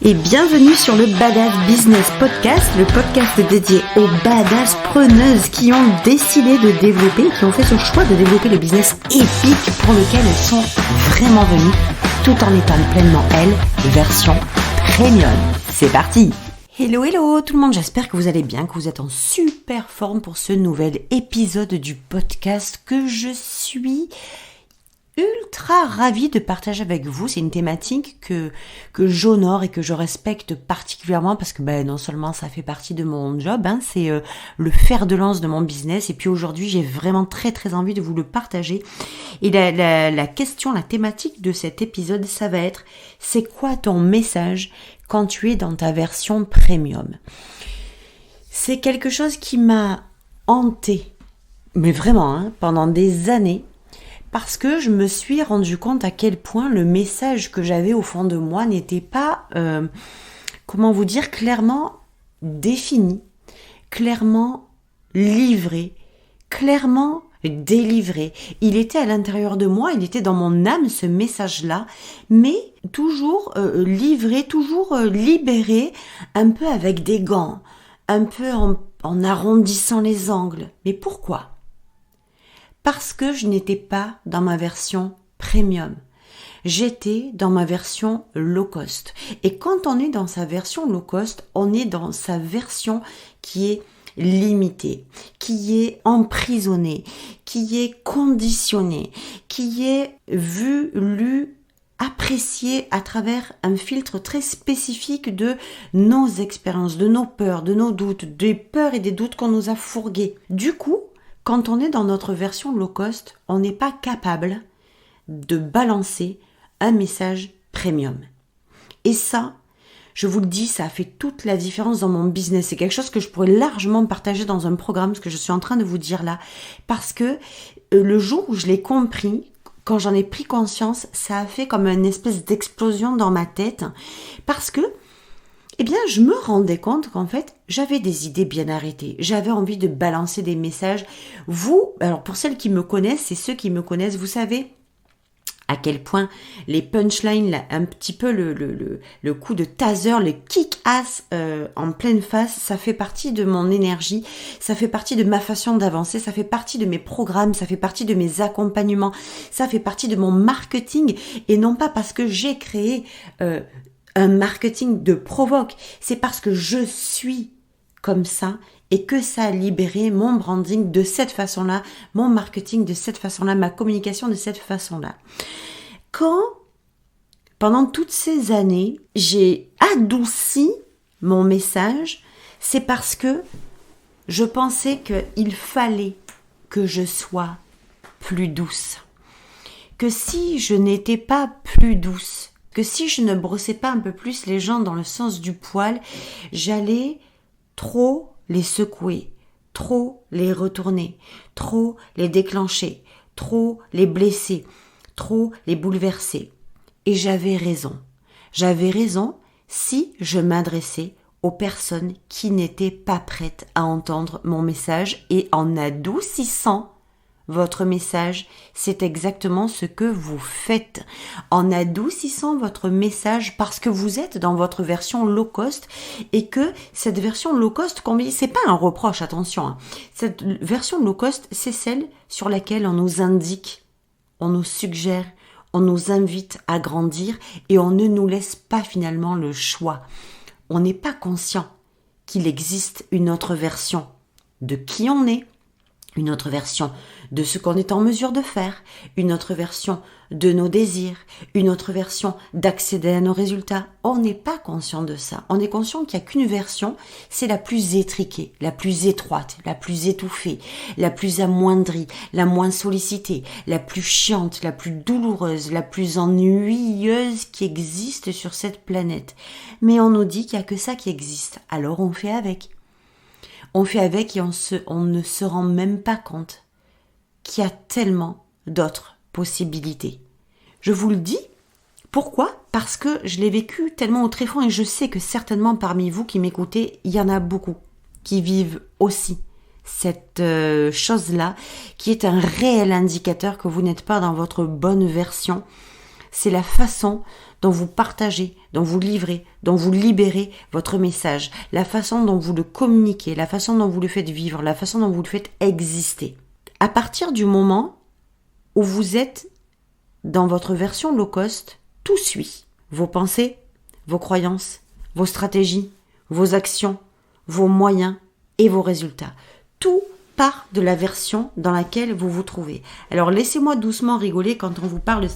Et bienvenue sur le Badass Business Podcast, le podcast dédié aux badass preneuses qui ont décidé de développer, qui ont fait ce choix de développer le business épique pour lequel elles sont vraiment venues, tout en étant pleinement elles, version premium. C'est parti! Hello tout le monde, j'espère que vous allez bien, que vous êtes en super forme pour ce nouvel épisode du podcast que je suis ultra ravie de partager avec vous. C'est une thématique que j'honore et que je respecte particulièrement parce que non seulement ça fait partie de mon job, c'est le fer de lance de mon business, et puis aujourd'hui j'ai vraiment très envie de vous le partager. Et la question, la thématique de cet épisode, ça va être: c'est quoi ton message quand tu es dans ta version premium? C'est quelque chose qui m'a hantée, mais vraiment, pendant des années, parce que je me suis rendu compte à quel point le message que j'avais au fond de moi n'était pas, clairement défini, clairement livré, clairement délivré. Il était à l'intérieur de moi, il était dans mon âme, ce message-là, mais toujours livré, toujours libéré, un peu avec des gants, un peu en arrondissant les angles. Mais pourquoi ? Parce que je n'étais pas dans ma version premium. J'étais dans ma version low cost. Et quand on est dans sa version low cost, on est dans sa version qui est limitée, qui est emprisonnée, qui est conditionnée, qui est vue, lue, appréciée à travers un filtre très spécifique de nos expériences, de nos peurs, de nos doutes, des peurs et des doutes qu'on nous a fourgués. Du coup, quand on est dans notre version low cost, on n'est pas capable de balancer un message premium. Et ça, je vous le dis, ça a fait toute la différence dans mon business. C'est quelque chose que je pourrais largement partager dans un programme, ce que je suis en train de vous dire là. Parce que le jour où je l'ai compris, quand j'en ai pris conscience, ça a fait comme une espèce d'explosion dans ma tête. Parce que je me rendais compte qu'en fait, j'avais des idées bien arrêtées. J'avais envie de balancer des messages. Alors pour celles qui me connaissent et ceux qui me connaissent, vous savez à quel point les punchlines, là, un petit peu le coup de taser, le kick-ass en pleine face, ça fait partie de mon énergie, ça fait partie de ma façon d'avancer, ça fait partie de mes programmes, ça fait partie de mes accompagnements, ça fait partie de mon marketing, et non pas parce que j'ai créé un marketing de provoque, c'est parce que je suis comme ça et que ça a libéré mon branding de cette façon-là, mon marketing de cette façon-là, ma communication de cette façon-là. Quand, pendant toutes ces années, j'ai adouci mon message, c'est parce que je pensais qu'il fallait que je sois plus douce. Que si je n'étais pas plus douce, que si je ne brossais pas un peu plus les gens dans le sens du poil, j'allais trop les secouer, trop les retourner, trop les déclencher, trop les blesser, trop les bouleverser. Et j'avais raison. J'avais raison si je m'adressais aux personnes qui n'étaient pas prêtes à entendre mon message, et en adoucissant votre message, c'est exactement ce que vous faites. En adoucissant votre message, parce que vous êtes dans votre version low cost, et que cette version low cost, c'est pas un reproche, attention. Cette version low cost, c'est celle sur laquelle on nous indique, on nous suggère, on nous invite à grandir, et on ne nous laisse pas finalement le choix. On n'est pas conscient qu'il existe une autre version de qui on est, une autre version de ce qu'on est en mesure de faire, une autre version de nos désirs, une autre version d'accéder à nos résultats. On n'est pas conscient de ça. On est conscient qu'il n'y a qu'une version, c'est la plus étriquée, la plus étroite, la plus étouffée, la plus amoindrie, la moins sollicitée, la plus chiante, la plus douloureuse, la plus ennuyeuse qui existe sur cette planète. Mais on nous dit qu'il n'y a que ça qui existe, alors on fait avec. On fait avec et on ne se rend même pas compte qu'il y a tellement d'autres possibilités. Je vous le dis, pourquoi ? Parce que je l'ai vécu tellement au tréfonds, et je sais que certainement parmi vous qui m'écoutez, il y en a beaucoup qui vivent aussi cette chose-là, qui est un réel indicateur que vous n'êtes pas dans votre bonne version. c'est la façon dont vous partagez, dont vous livrez, dont vous libérez votre message, la façon dont vous le communiquez, la façon dont vous le faites vivre, la façon dont vous le faites exister. À partir du moment où vous êtes dans votre version low cost, tout suit. Vos pensées, vos croyances, vos stratégies, vos actions, vos moyens et vos résultats. Tout part de la version dans laquelle vous vous trouvez. Alors laissez-moi doucement rigoler quand on vous parle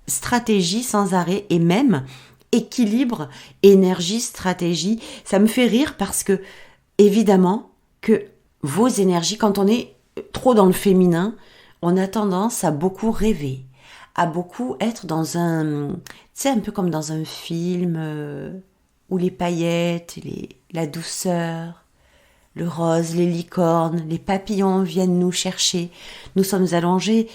stratégie sans arrêt et même équilibre, énergie, stratégie. Ça me fait rire parce que évidemment que vos énergies, quand on est trop dans le féminin, on a tendance à beaucoup rêver, à beaucoup être dans un, tu sais, un peu comme dans un film où les paillettes, la douceur, le rose, les licornes, les papillons viennent nous chercher. Nous sommes allongés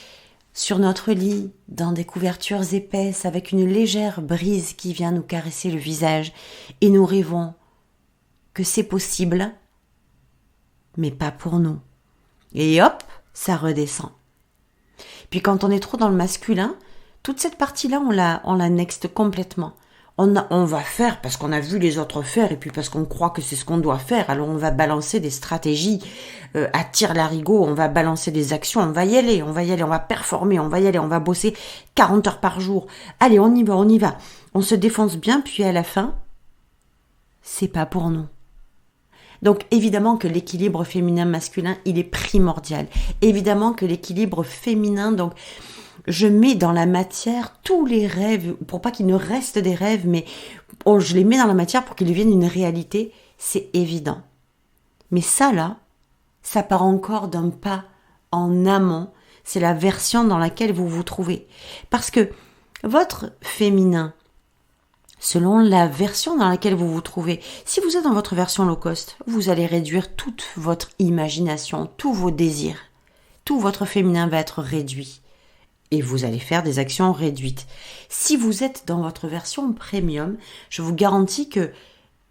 sur notre lit, dans des couvertures épaisses, avec une légère brise qui vient nous caresser le visage, et nous rêvons que c'est possible, mais pas pour nous. Et hop, ça redescend. Puis quand on est trop dans le masculin, toute cette partie-là, on la nexte complètement. On va faire parce qu'on a vu les autres faire et puis parce qu'on croit que c'est ce qu'on doit faire. Alors on va balancer des stratégies à tire-larigot, on va balancer des actions, on va y aller, on va performer, on va y aller, on va bosser 40 heures par jour. Allez, on y va. On se défonce bien, puis à la fin, c'est pas pour nous. Donc évidemment que l'équilibre féminin-masculin, il est primordial. Évidemment que l'équilibre féminin, donc je mets dans la matière tous les rêves, pour pas qu'ils ne restent des rêves, mais je les mets dans la matière pour qu'ils deviennent une réalité, c'est évident. Mais ça là, ça part encore d'un pas en amont, c'est la version dans laquelle vous vous trouvez. Parce que votre féminin, selon la version dans laquelle vous vous trouvez, si vous êtes dans votre version low cost, vous allez réduire toute votre imagination, tous vos désirs. Tout votre féminin va être réduit. Et vous allez faire des actions réduites. Si vous êtes dans votre version premium, je vous garantis que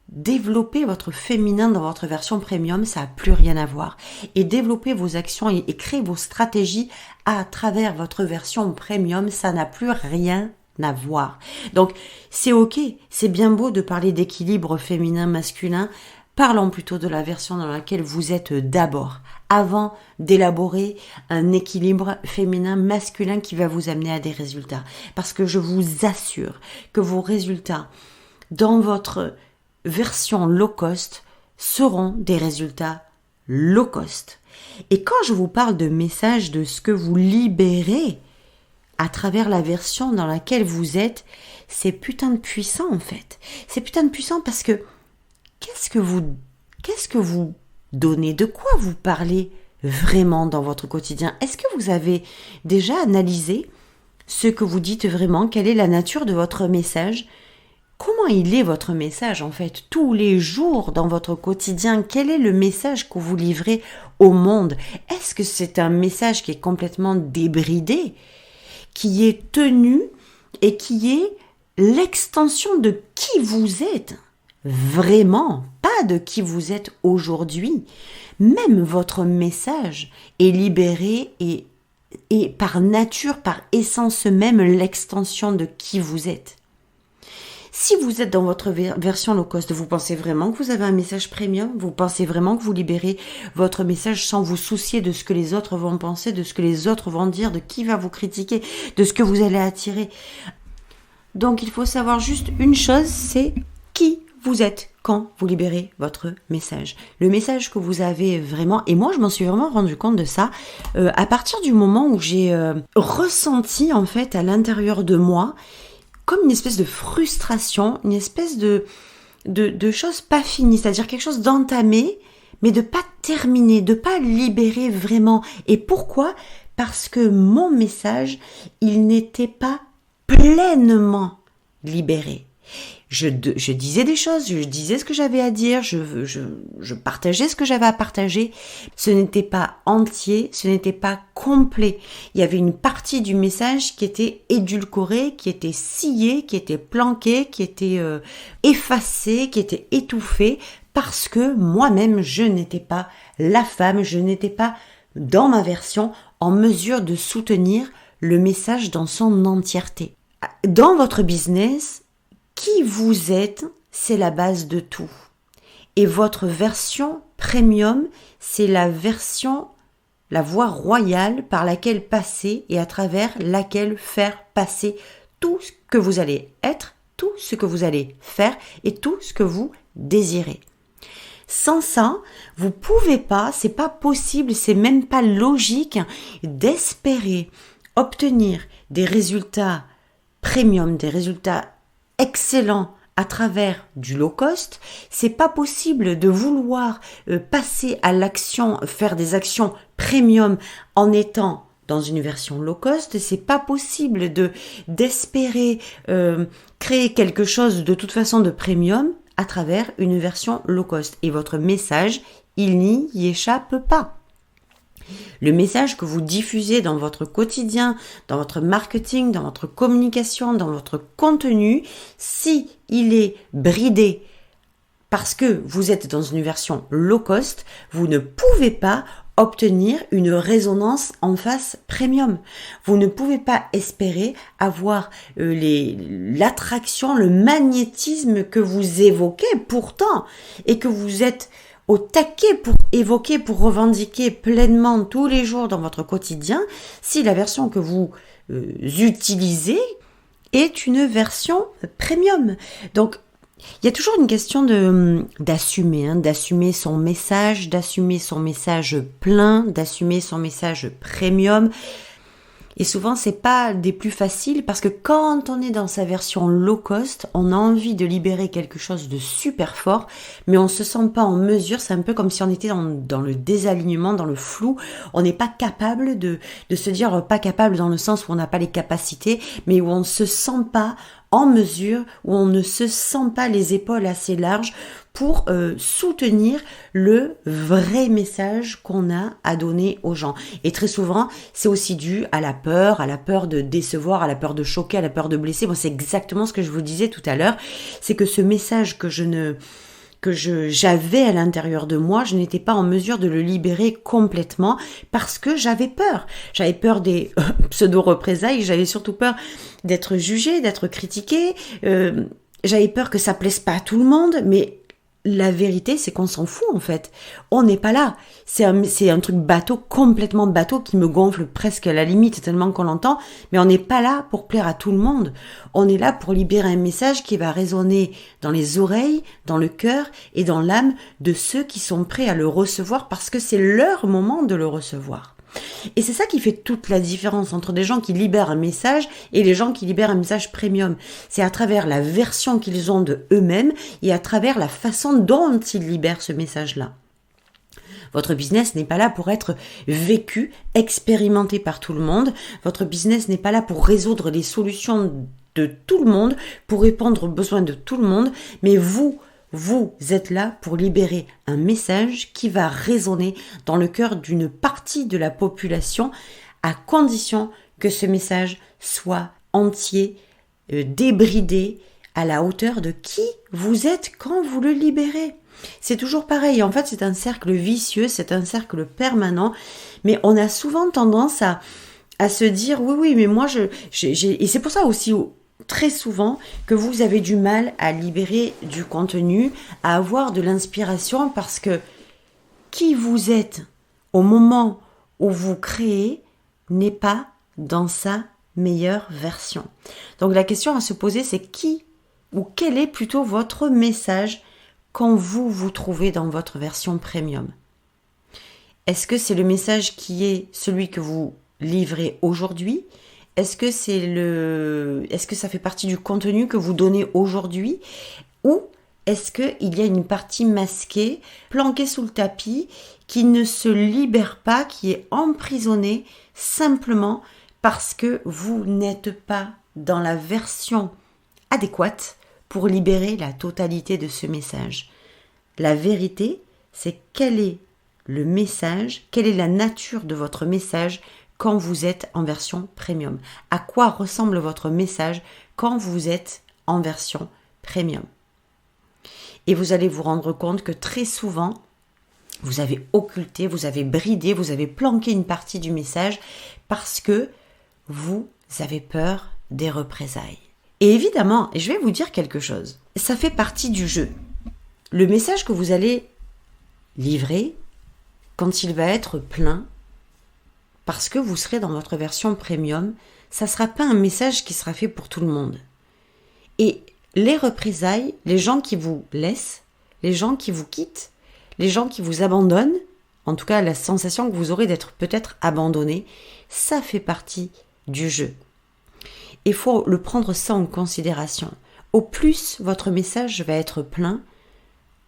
développer votre féminin dans votre version premium, ça n'a plus rien à voir. Et développer vos actions et créer vos stratégies à travers votre version premium, ça n'a plus rien à voir. Donc, c'est ok, c'est bien beau de parler d'équilibre féminin-masculin. Parlons plutôt de la version dans laquelle vous êtes d'abord, avant d'élaborer un équilibre féminin-masculin qui va vous amener à des résultats. Parce que je vous assure que vos résultats dans votre version low cost seront des résultats low cost. Et quand je vous parle de message de ce que vous libérez à travers la version dans laquelle vous êtes, c'est putain de puissant en fait. C'est putain de puissant parce que qu'est-ce que vous donnez? De quoi vous parlez vraiment dans votre quotidien? Est-ce que vous avez déjà analysé ce que vous dites vraiment? Quelle est la nature de votre message? Comment il est votre message en fait tous les jours dans votre quotidien? Quel est le message que vous livrez au monde? Est-ce que c'est un message qui est complètement débridé, qui est tenu et qui est l'extension de qui vous êtes? Vraiment, pas de qui vous êtes aujourd'hui. Même votre message est libéré et par nature, par essence même, l'extension de qui vous êtes. Si vous êtes dans votre version low cost, vous pensez vraiment que vous avez un message premium? Vous pensez vraiment que vous libérez votre message sans vous soucier de ce que les autres vont penser, de ce que les autres vont dire, de qui va vous critiquer, de ce que vous allez attirer? Donc il faut savoir juste une chose, c'est qui vous êtes quand vous libérez votre message. Le message que vous avez vraiment, et moi je m'en suis vraiment rendu compte de ça, à partir du moment où j'ai ressenti en fait à l'intérieur de moi comme une espèce de frustration, une espèce de chose pas finie, c'est-à-dire quelque chose d'entamé, mais de pas terminé, de pas libéré vraiment. Et pourquoi? Parce que mon message, il n'était pas pleinement libéré. Je disais des choses, je disais ce que j'avais à dire, je partageais ce que j'avais à partager. Ce n'était pas entier, ce n'était pas complet. Il y avait une partie du message qui était édulcorée, qui était sciée, qui était planquée, qui était effacée, qui était étouffée, parce que moi-même, je n'étais pas la femme, je n'étais pas, dans ma version, en mesure de soutenir le message dans son entièreté. Dans votre business, qui vous êtes, c'est la base de tout. Et votre version premium, c'est la voie royale par laquelle passer et à travers laquelle faire passer tout ce que vous allez être, tout ce que vous allez faire et tout ce que vous désirez. Sans ça, vous pouvez pas, c'est pas possible, c'est même pas logique d'espérer obtenir des résultats premium, des résultats excellents à travers du low cost. C'est pas possible de vouloir passer à l'action, faire des actions premium en étant dans une version low cost. C'est pas possible d'espérer créer quelque chose de toute façon de premium à travers une version low cost. Et votre message, il n'y échappe pas. Le message que vous diffusez dans votre quotidien, dans votre marketing, dans votre communication, dans votre contenu, si il est bridé parce que vous êtes dans une version low cost, vous ne pouvez pas obtenir une résonance en face premium. Vous ne pouvez pas espérer avoir l'attraction, le magnétisme que vous évoquez pourtant et que vous êtes au taquet pour évoquer, pour revendiquer pleinement tous les jours dans votre quotidien, si la version que vous utilisez est une version premium. Donc, il y a toujours une question d'assumer son message plein, d'assumer son message premium. Et souvent, c'est pas des plus faciles parce que quand on est dans sa version low cost, on a envie de libérer quelque chose de super fort, mais on se sent pas en mesure. C'est un peu comme si on était dans le désalignement, dans le flou. On n'est pas capable de se dire, pas capable dans le sens où on n'a pas les capacités, mais où on se sent pas en mesure, où on ne se sent pas les épaules assez larges pour soutenir le vrai message qu'on a à donner aux gens. Et très souvent, c'est aussi dû à la peur de décevoir, à la peur de choquer, à la peur de blesser. Bon, c'est exactement ce que je vous disais tout à l'heure, c'est que ce message que j'avais à l'intérieur de moi, je n'étais pas en mesure de le libérer complètement parce que j'avais peur. J'avais peur des pseudo-représailles, j'avais surtout peur d'être jugée, d'être critiquée, j'avais peur que ça plaise pas à tout le monde, mais la vérité, c'est qu'on s'en fout en fait. On n'est pas là. C'est un truc bateau, complètement bateau, qui me gonfle presque à la limite tellement qu'on l'entend, mais on n'est pas là pour plaire à tout le monde. On est là pour libérer un message qui va résonner dans les oreilles, dans le cœur et dans l'âme de ceux qui sont prêts à le recevoir parce que c'est leur moment de le recevoir. Et c'est ça qui fait toute la différence entre des gens qui libèrent un message et les gens qui libèrent un message premium. C'est à travers la version qu'ils ont de eux-mêmes et à travers la façon dont ils libèrent ce message-là. Votre business n'est pas là pour être vécu, expérimenté par tout le monde. Votre business n'est pas là pour résoudre les solutions de tout le monde, pour répondre aux besoins de tout le monde, mais vous êtes là pour libérer un message qui va résonner dans le cœur d'une partie de la population à condition que ce message soit entier, débridé, à la hauteur de qui vous êtes quand vous le libérez. C'est toujours pareil. En fait, c'est un cercle vicieux, c'est un cercle permanent, mais on a souvent tendance à se dire oui, mais moi, et c'est pour ça aussi très souvent que vous avez du mal à libérer du contenu, à avoir de l'inspiration parce que qui vous êtes au moment où vous créez n'est pas dans sa meilleure version. Donc la question à se poser, c'est qui ou quel est plutôt votre message quand vous vous trouvez dans votre version premium. Est-ce que c'est le message qui est celui que vous livrez aujourd'hui ? Est-ce que ça fait partie du contenu que vous donnez aujourd'hui? Ou est-ce qu'il y a une partie masquée, planquée sous le tapis, qui ne se libère pas, qui est emprisonnée simplement parce que vous n'êtes pas dans la version adéquate pour libérer la totalité de ce message? La vérité, c'est quel est le message, quelle est la nature de votre message quand vous êtes en version premium. À quoi ressemble votre message quand vous êtes en version premium? Et vous allez vous rendre compte que très souvent, vous avez occulté, vous avez bridé, vous avez planqué une partie du message parce que vous avez peur des représailles. Et évidemment, je vais vous dire quelque chose, ça fait partie du jeu. Le message que vous allez livrer, quand il va être plein, parce que vous serez dans votre version premium, ça ne sera pas un message qui sera fait pour tout le monde. Et les représailles, les gens qui vous laissent, les gens qui vous quittent, les gens qui vous abandonnent, en tout cas la sensation que vous aurez d'être peut-être abandonné, ça fait partie du jeu. Il faut le prendre ça en considération. Au plus votre message va être plein,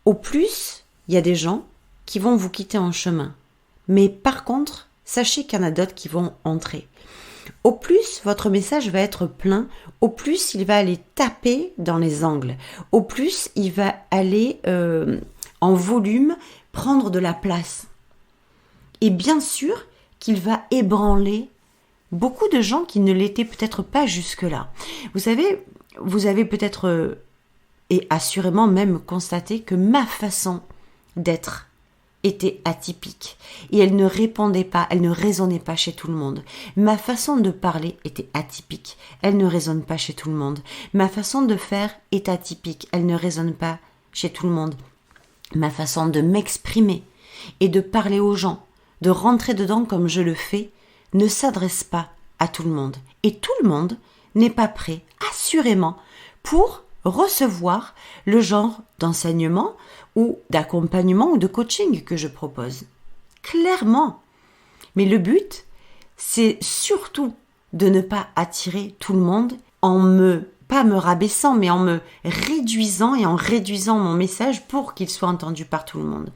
au plus il y a des gens qui vont vous quitter en chemin. Mais par contre, sachez qu'il y en a d'autres qui vont entrer. Au plus votre message va être plein, au plus il va aller taper dans les angles. Au plus il va aller en volume prendre de la place. Et bien sûr qu'il va ébranler beaucoup de gens qui ne l'étaient peut-être pas jusque-là. Vous savez, vous avez peut-être et assurément même constaté que ma façon d'être était atypique et elle ne répondait pas, elle ne résonnait pas chez tout le monde. Ma façon de parler était atypique, elle ne résonne pas chez tout le monde. Ma façon de faire est atypique, elle ne résonne pas chez tout le monde. Ma façon de m'exprimer et de parler aux gens, de rentrer dedans comme je le fais, ne s'adresse pas à tout le monde. Et tout le monde n'est pas prêt, assurément, pour recevoir le genre d'enseignement ou d'accompagnement ou de coaching que je propose. Clairement. Mais le but, c'est surtout de ne pas attirer tout le monde pas me rabaissant, mais en me réduisant et en réduisant mon message pour qu'il soit entendu par tout le monde.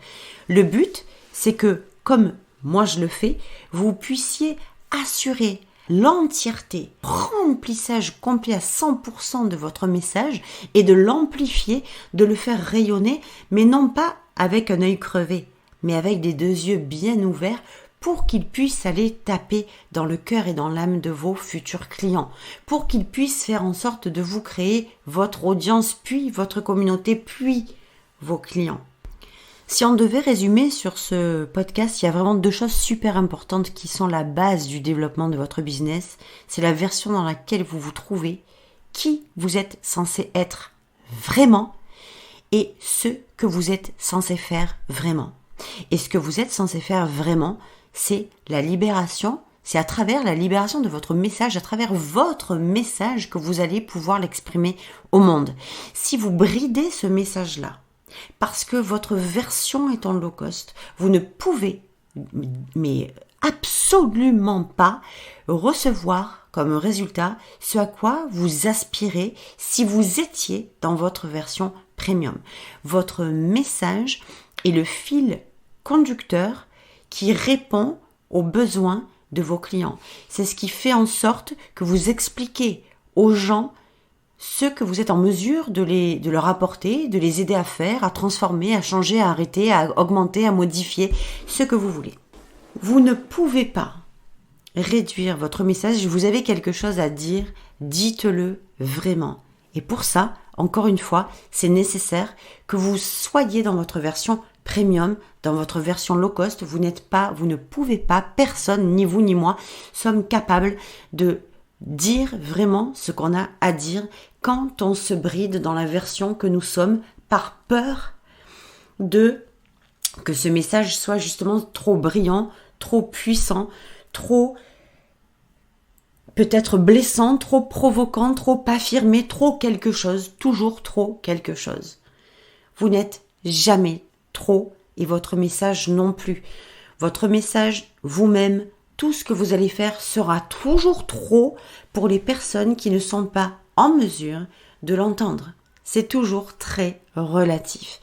Le but, c'est que, comme moi je le fais, vous puissiez assurer l'entièreté, remplissage complet à 100% de votre message et de l'amplifier, de le faire rayonner, mais non pas avec un œil crevé, mais avec des deux yeux bien ouverts pour qu'ils puissent aller taper dans le cœur et dans l'âme de vos futurs clients, pour qu'ils puissent faire en sorte de vous créer votre audience, puis votre communauté, puis vos clients. Si on devait résumer sur ce podcast, il y a vraiment 2 choses super importantes qui sont la base du développement de votre business. C'est la version dans laquelle vous vous trouvez, qui vous êtes censé être vraiment et ce que vous êtes censé faire vraiment. Et ce que vous êtes censé faire vraiment, c'est la libération, c'est à travers la libération de votre message, à travers votre message que vous allez pouvoir l'exprimer au monde. Si vous bridez ce message-là, parce que votre version est en low cost, vous ne pouvez, mais absolument pas, recevoir comme résultat ce à quoi vous aspirez si vous étiez dans votre version premium. Votre message est le fil conducteur qui répond aux besoins de vos clients. C'est ce qui fait en sorte que vous expliquez aux gens ce que vous êtes en mesure de leur apporter, de les aider à faire, à transformer, à changer, à arrêter, à augmenter, à modifier, ce que vous voulez. Vous ne pouvez pas réduire votre message. Vous avez quelque chose à dire, dites-le vraiment. Et pour ça, encore une fois, c'est nécessaire que vous soyez dans votre version premium, dans votre version low cost. Vous ne pouvez pas, personne, ni vous ni moi, sommes capables de dire vraiment ce qu'on a à dire quand on se bride dans la version que nous sommes par peur que ce message soit justement trop brillant, trop puissant, trop peut-être blessant, trop provoquant, trop affirmé, trop quelque chose, toujours trop quelque chose. Vous n'êtes jamais trop et votre message non plus. Votre message, vous-même, tout ce que vous allez faire sera toujours trop pour les personnes qui ne sont pas en mesure de l'entendre. C'est toujours très relatif.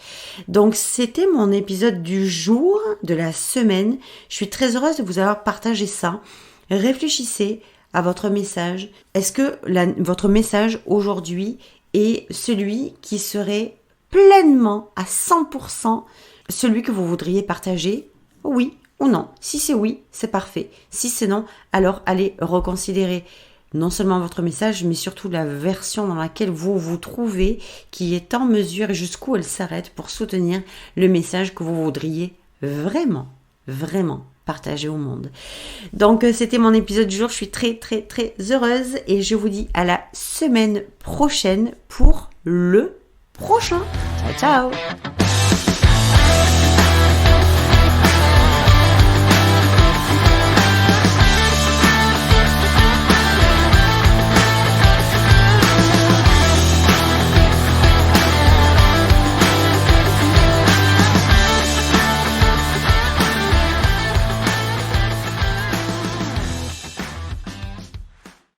Donc, c'était mon épisode du jour, de la semaine. Je suis très heureuse de vous avoir partagé ça. Réfléchissez à votre message. Est-ce que votre message aujourd'hui est celui qui serait pleinement à 100% celui que vous voudriez partager? Oui ou non. Si c'est oui, c'est parfait. Si c'est non, alors allez reconsidérer non seulement votre message, mais surtout la version dans laquelle vous vous trouvez, qui est en mesure et jusqu'où elle s'arrête pour soutenir le message que vous voudriez vraiment vraiment partager au monde. Donc c'était mon épisode du jour, je suis très très très heureuse et je vous dis à la semaine prochaine pour le prochain. Ciao ciao.